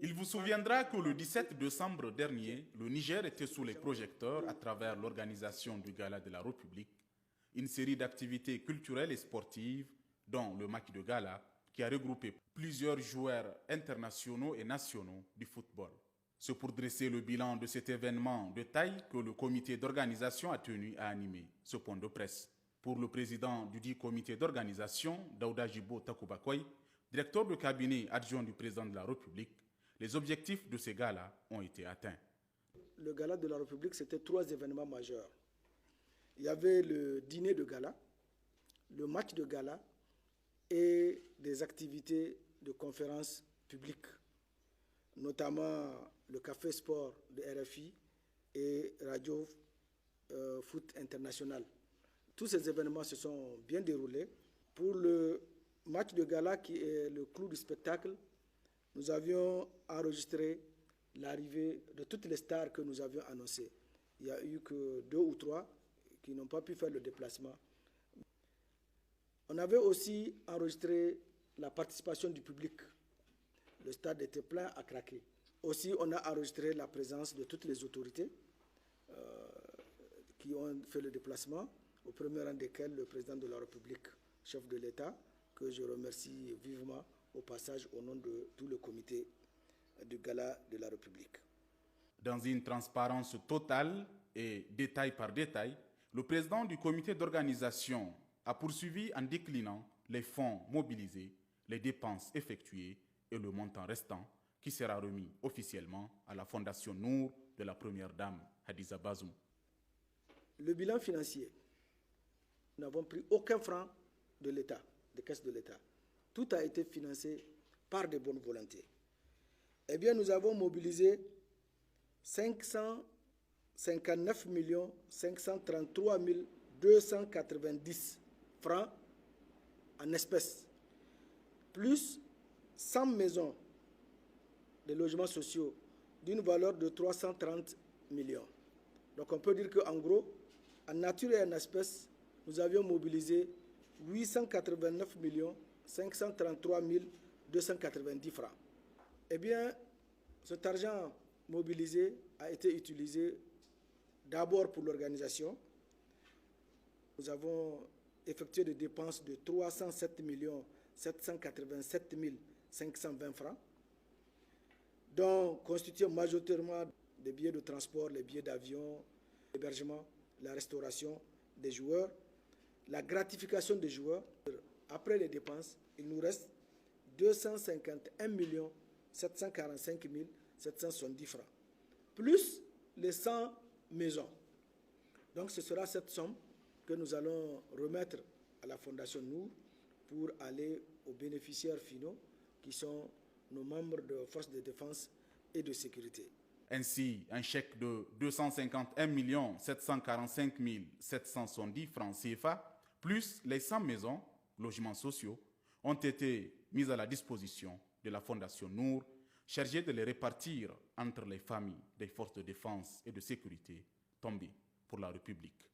Il vous souviendra que le 17 décembre dernier, le Niger était sous les projecteurs à travers l'organisation du Gala de la République, une série d'activités culturelles et sportives, dont le match de gala, qui a regroupé plusieurs joueurs internationaux et nationaux du football. C'est pour dresser le bilan de cet événement de taille que le comité d'organisation a tenu à animer ce point de presse. Pour le président du dit comité d'organisation, Daouda Jibo Takoubakoy, directeur de cabinet adjoint du président de la République, les objectifs de ces galas ont été atteints. Le gala de la République, c'était 3 événements majeurs. Il y avait le dîner de gala, le match de gala et des activités de conférences publiques, notamment le café sport de RFI et Radio Foot International. Tous ces événements se sont bien déroulés. Pour le match de gala qui est le clou du spectacle, nous avions enregistré l'arrivée de toutes les stars que nous avions annoncées. Il n'y a eu que 2 ou 3 qui n'ont pas pu faire le déplacement. On avait aussi enregistré la participation du public. Le stade était plein à craquer. Aussi, on a enregistré la présence de toutes les autorités qui ont fait le déplacement, au premier rang desquels le président de la République, chef de l'État, que je remercie vivement au passage au nom de tout le comité du Gala de la République. Dans une transparence totale et détail par détail, le président du comité d'organisation a poursuivi en déclinant les fonds mobilisés, les dépenses effectuées et le montant restant qui sera remis officiellement à la Fondation Nour de la première dame Hadiza Bazoum. Le bilan financier, nous n'avons pris aucun franc de l'État, des caisses de l'État. Tout a été financé par de bonnes volontés. Eh bien, nous avons mobilisé 559 533 290 francs en espèces, plus 100 maisons de logements sociaux d'une valeur de 330 millions. Donc on peut dire qu'en gros, en nature et en espèces, nous avions mobilisé 889 533 290 francs. Eh bien, cet argent mobilisé a été utilisé d'abord pour l'organisation. Nous avons effectué des dépenses de 307 787 520 francs, dont constitués majoritairement des billets de transport, les billets d'avion, l'hébergement, la restauration des joueurs, la gratification des joueurs. Après les dépenses, il nous reste 251 745 770 francs, plus les 100 maisons. Donc ce sera cette somme que nous allons remettre à la Fondation Nour pour aller aux bénéficiaires finaux qui sont nos membres de forces de défense et de sécurité. Ainsi, un chèque de 251 745 770 francs CFA, plus les 100 maisons, logements sociaux, ont été mis à la disposition de la Fondation Nour, chargée de les répartir entre les familles des forces de défense et de sécurité tombées pour la République.